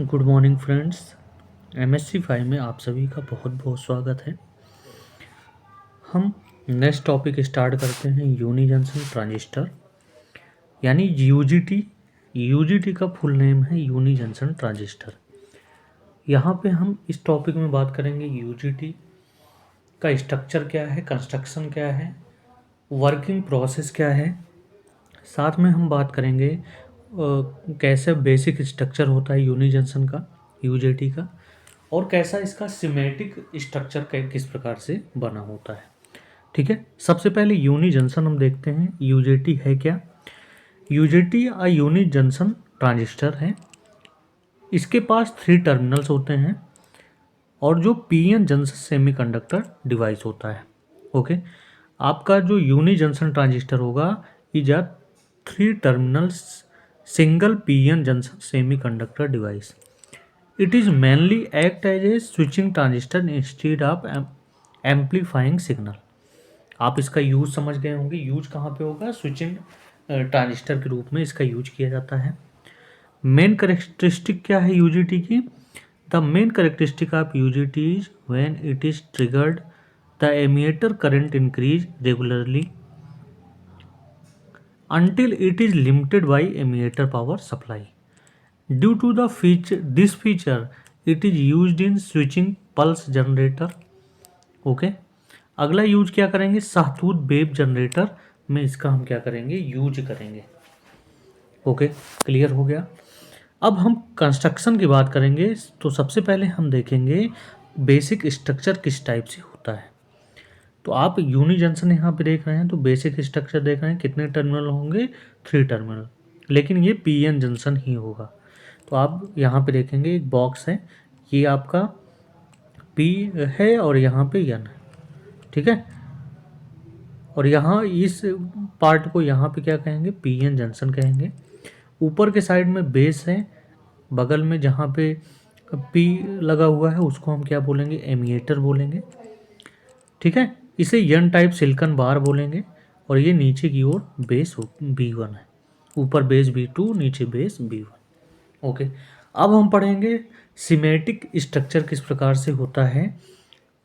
Good morning friends. MSc 5 में आप सभी का बहुत बहुत स्वागत है। हम नेक्स्ट टॉपिक स्टार्ट करते हैं यूनी जंक्शन ट्रांजिस्टर यानी यूजीटी। यूजीटी का फुल नेम है यूनी जंक्शन ट्रांजिस्टर। यहाँ पे हम इस टॉपिक में बात करेंगे यूजीटी का स्ट्रक्चर क्या है, कंस्ट्रक्शन क्या है, वर्किंग प्रोसेस क्या है। साथ में हम बात करेंगे कैसे बेसिक स्ट्रक्चर होता है यूनी जंक्शन का, यूजीटी का, और कैसा इसका सिमेटिक स्ट्रक्चर किस प्रकार से बना होता है। ठीक है, सबसे पहले यूनी जंक्शन हम देखते हैं यूजेटी है क्या। यूजेटी अ यूनी जंक्शन ट्रांजिस्टर है। इसके पास 3 टर्मिनल्स होते हैं और जो पीएन जंक्शन सेमीकंडक्टर डिवाइस होता है। ओके, आपका जो यूनी जंक्शन ट्रांजिस्टर होगा is a 3 terminals single PN junction semiconductor device. It is mainly act as a switching transistor instead of amplifying signal। आप इसका यूज समझ गए होंगे। यूज कहाँ पे होगा? स्विचिंग ट्रांजिस्टर के रूप में इसका यूज किया जाता है। मेन करेक्टरिस्टिक क्या है यूजीटी की? The main characteristic of UGT is when it is triggered the emitter current increase regularly until it is limited by emitter power supply। Due to this feature, it is used in switching pulse generator। Okay, अगला use क्या करेंगे? सहतूत wave generator में इसका हम क्या करेंगे? Use करेंगे। ओके, क्लियर हो गया। अब हम कंस्ट्रक्शन की बात करेंगे तो सबसे पहले हम देखेंगे बेसिक स्ट्रक्चर किस टाइप से होता है। तो आप यूनी जंक्शन यहाँ पे देख रहे हैं तो बेसिक स्ट्रक्चर देख रहे हैं। कितने टर्मिनल होंगे? 3 टर्मिनल, लेकिन ये पीएन जंक्शन ही होगा। तो आप यहाँ पे देखेंगे एक बॉक्स है, ये आपका पी है और यहाँ पे एन है। ठीक है, और यहाँ इस पार्ट को यहाँ पे क्या कहेंगे? पीएन जंक्शन कहेंगे। ऊपर के साइड में बेस है, बगल में जहाँ पे पी लगा हुआ है उसको हम क्या बोलेंगे? एमिएटर बोलेंगे। ठीक है, इसे एन टाइप सिलिकॉन बार बोलेंगे। और ये नीचे की ओर बेस B1 है, ऊपर बेस B2, नीचे बेस B1। ओके, अब हम पढ़ेंगे सिमेटिक स्ट्रक्चर किस प्रकार से होता है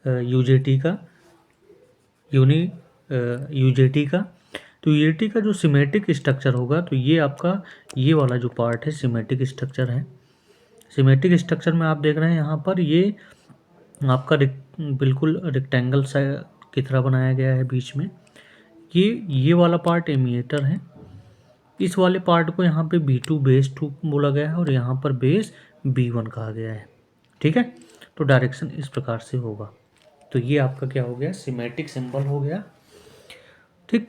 यूजेटी का, यूजेटी का। तो यूजेटी का जो सिमेटिक स्ट्रक्चर होगा तो ये आपका ये वाला जो पार्ट है सिमेटिक स्ट्रक्चर है। सिमेटिक स्ट्रक्चर में आप देख रहे हैं यहाँ पर ये आपका बिल्कुल रेक्टेंगल सा की तरह बनाया गया है। बीच में ये वाला पार्ट एमिएटर है। इस वाले पार्ट को यहाँ पे B2 बेस 2 बोला गया है और यहाँ पर बेस B1 कहा गया है। ठीक है, तो डायरेक्शन इस प्रकार से होगा। तो ये आपका क्या हो गया? सिमेटिक सिंबल हो गया। ठीक,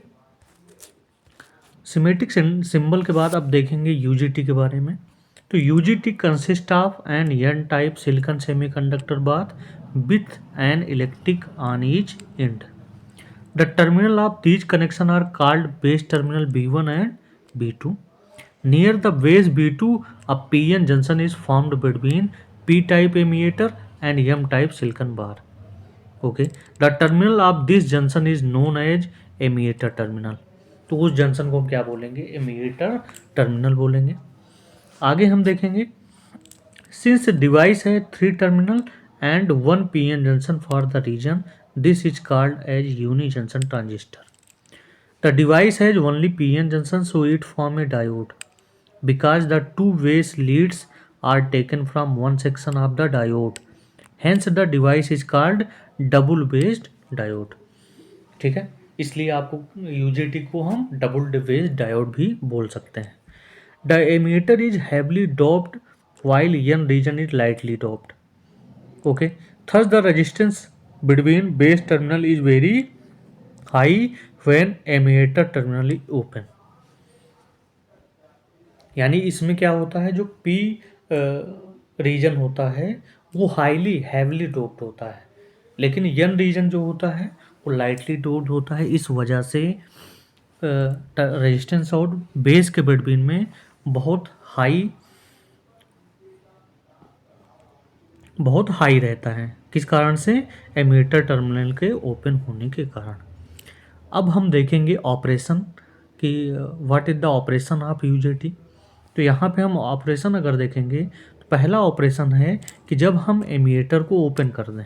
सिमेटिक सिंबल के बाद अब देखेंगे यूजीटी के बारे में। तो UJT consist of an N type silicon semiconductor bar with an electric on each end. The terminal of these connections are called base terminal B1 and B2। Near the base B2, a PN junction is formed between P-type emitter and M-type silicon bar। Okay, the terminal of this junction is known as emitter terminal। तो उस junction को हम क्या बोलेंगे? Emitter terminal बोलेंगे। आगे हम देखेंगे सिंस डिवाइस है 3 terminal and 1 PN junction for the region, this is called as uni junction transistor। The device has only PN junction, so it form a diode because the two base leads are taken from one section of the diode, hence the device is called double based diode। ठीक है, इसलिए आपको UJT को हम double based diode भी बोल सकते हैं। The emitter is heavily doped while N region is lightly doped। Okay, thus the resistance between base terminal is very high when emitter terminal is open। यानी इसमें क्या होता है? जो P रीजन होता है वो हाईली हैवली डोप्ड होता है, लेकिन N रीजन जो होता है वो लाइटली डोप्ड होता है। इस वजह से रेजिस्टेंस और बेस के बिटवीन में बहुत हाई रहता है। किस कारण से? एमिटर टर्मिनल के ओपन होने के कारण। अब हम देखेंगे ऑपरेशन कि what is the operation of UJT. तो यहाँ पे हम ऑपरेशन अगर देखेंगे तो पहला ऑपरेशन है कि जब हम एमिएटर को ओपन कर दें,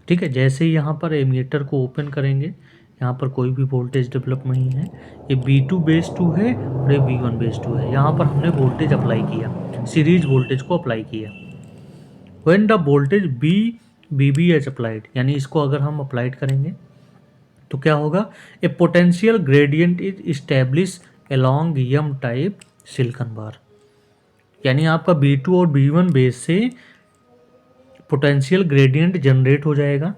ठीक है, जैसे ही यहाँ पर एमिएटर को ओपन करेंगे, यहाँ पर कोई भी वोल्टेज डेवलप नहीं है, ये B2 बेस 2 है और ये B1 बेस 2 है। यहाँ पर हमने वोल्टेज अप्लाई किया, सीरीज वोल्टेज को अप्लाई किया। When the voltage BB is applied, यानी इसको अगर हम अप्लाइड करेंगे तो क्या होगा, a potential gradient is established along N type silicon bar, यानी आपका B2 और B1 बेस से पोटेंशियल ग्रेडियंट जनरेट हो जाएगा।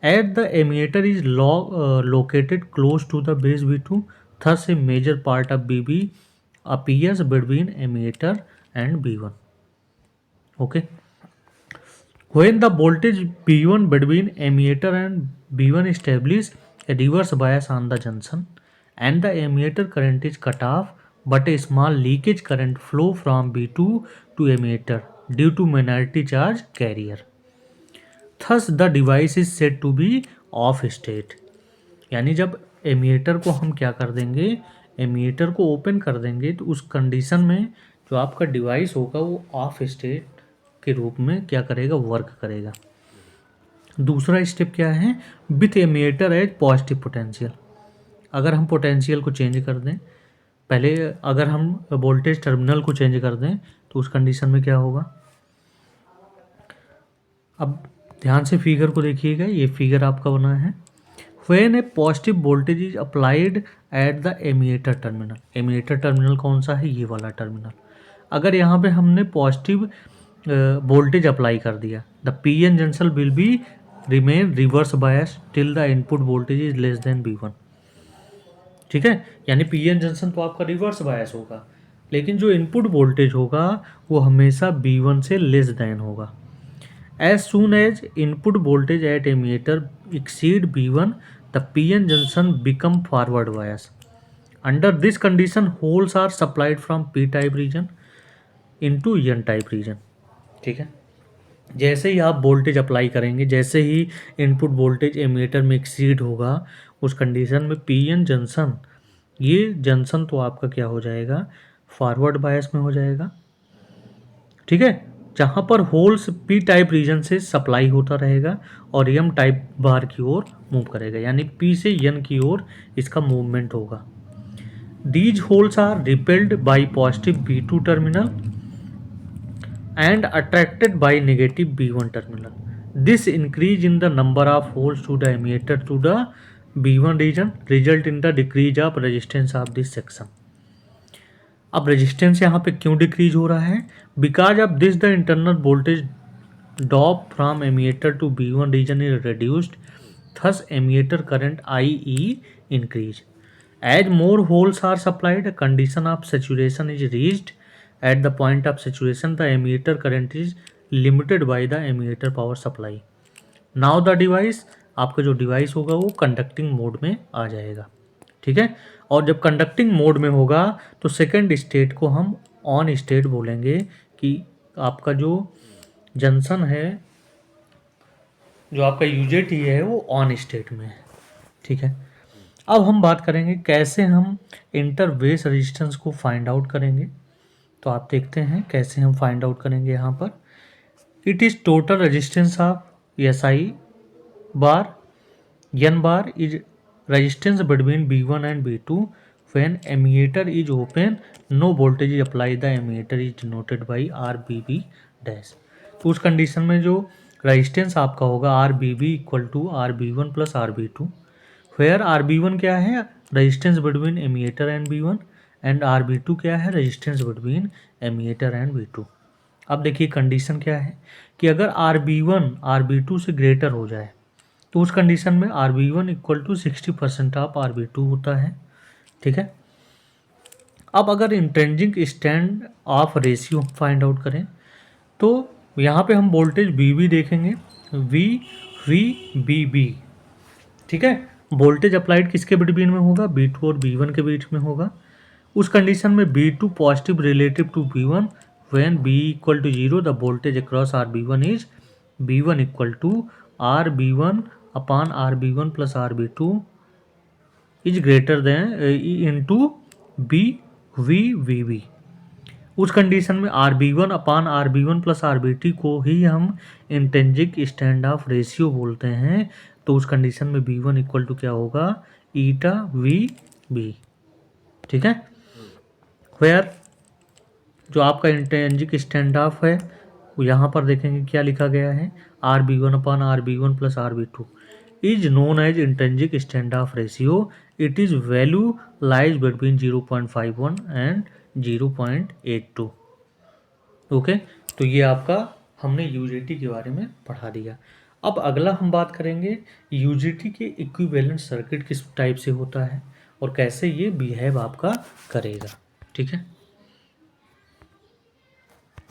At the emitter is located close to the base B2, thus a major part of BB appears between emitter and B1. Okay. When the voltage B1 between emitter and B1 establish a reverse bias on the junction and the emitter current is cut off, but a small leakage current flow from B2 to emitter due to minority charge carrier. Thus the device is said to be off state. यानी जब एमिएटर को हम क्या कर देंगे, एमिएटर को open कर देंगे तो उस कंडीशन में जो आपका डिवाइस होगा वो ऑफ स्टेट के रूप में क्या करेगा, वर्क करेगा। दूसरा स्टेप क्या है, विथ एमिएटर एज पॉजिटिव पोटेंशियल। अगर हम पोटेंशियल को चेंज कर दें, पहले अगर हम वोल्टेज टर्मिनल को चेंज कर दें तो उस कंडीशन में क्या होगा। अब ध्यान से फिगर को देखिएगा, ये फिगर आपका बना है। When a positive voltage is applied at the emitter terminal, emitter terminal कौन सा है, ये वाला टर्मिनल। अगर यहाँ पे हमने पॉजिटिव वोल्टेज अप्लाई कर दिया, the PN junction will be remain reverse bias till the input voltage is less than B1। ठीक है, यानी PN जंक्शन तो आपका रिवर्स बायस होगा, लेकिन जो इनपुट वोल्टेज होगा वो हमेशा B1 से लेस देन होगा। As soon as input voltage at emitter exceed B1, the PN junction become forward bias. Under this condition, holes are supplied from P-type region into N-type region. ठीक है, जैसे ही आप voltage apply करेंगे, जैसे ही input voltage emitter में exceed होगा, उस condition में PN जंक्शन, ये जंक्शन तो आपका क्या हो जाएगा, फॉरवर्ड बायस में हो जाएगा। ठीक है, जहाँ पर होल्स P टाइप रीजन से सप्लाई होता रहेगा और M टाइप बार की ओर मूव करेगा, यानी P से N की ओर इसका मूवमेंट होगा। These holes are repelled by positive B2 terminal and attracted by negative B1 terminal. This increase in the number of holes to the emitter to the B1 region result in the decrease of resistance of this section. अब resistance यहाँ पे क्यों decrease हो रहा है, because of this the internal voltage drop from emitter to B1 region is reduced, thus emitter current IE increase. As more holes are supplied, a condition of saturation is reached. At the point of saturation, the emitter current is limited by the emitter power supply. Now the device, आपका जो device होगा वो conducting mode में आ जाएगा। ठीक है, और जब कंडक्टिंग मोड में होगा तो सेकेंड स्टेट को हम ऑन स्टेट बोलेंगे, कि आपका जो जंक्शन है, जो आपका UJT है वो ऑन स्टेट में है। ठीक है, अब हम बात करेंगे कैसे हम इंटर बेस रेजिस्टेंस को फाइंड आउट करेंगे। तो आप देखते हैं कैसे हम फाइंड आउट करेंगे। यहाँ पर it is total resistance of SI bar, N bar is resistance between B1 and B2 when emitter is open, no voltage is applied, the emitter is denoted by RBB dash। तो उस condition में जो resistance आपका होगा RBB equal to RB1 plus RB2, where RB1 क्या है, resistance between emitter and B1, and RB2 क्या है, resistance between emitter and B2। अब देखिए कंडीशन क्या है कि अगर RB1 RB2 से ग्रेटर हो जाए तो उस कंडीशन में RB1 equal to 60% of RB2 होता है। ठीक है, अब अगर intrinsic stand off ratio find out करें तो यहाँ पे हम वोल्टेज BB देखेंगे, VBB। ठीक है, वोल्टेज अप्लाइड किसके बिटवीन में होगा, B2 और B1 के बीच में होगा। उस कंडीशन में B2 positive relative to B1, when B equal to 0 the voltage across RB1 is B1 equal to RB1 upon RB1 plus RB2 is greater than into VBB। उस condition में RB1 upon RB1 plus RBT को ही हम intrinsic stand off ratio बोलते हैं। तो उस condition में B1 equal to क्या होगा, ईटा VB। ठीक है, वेयर जो आपका इंट्रिंसिक स्टैंड ऑफ है यहाँ पर देखेंगे क्या लिखा गया है, RB1 upon RB1 plus RB2 is known as intrinsic stand off ratio. It is value lies between 0.51 and 0.82। Okay, तो ये आपका हमने यूजीटी के बारे में पढ़ा दिया। अब अगला हम बात करेंगे यूजीटी के इक्विवेलेंट सर्किट किस टाइप से होता है और कैसे ये बिहेव आपका करेगा। ठीक है।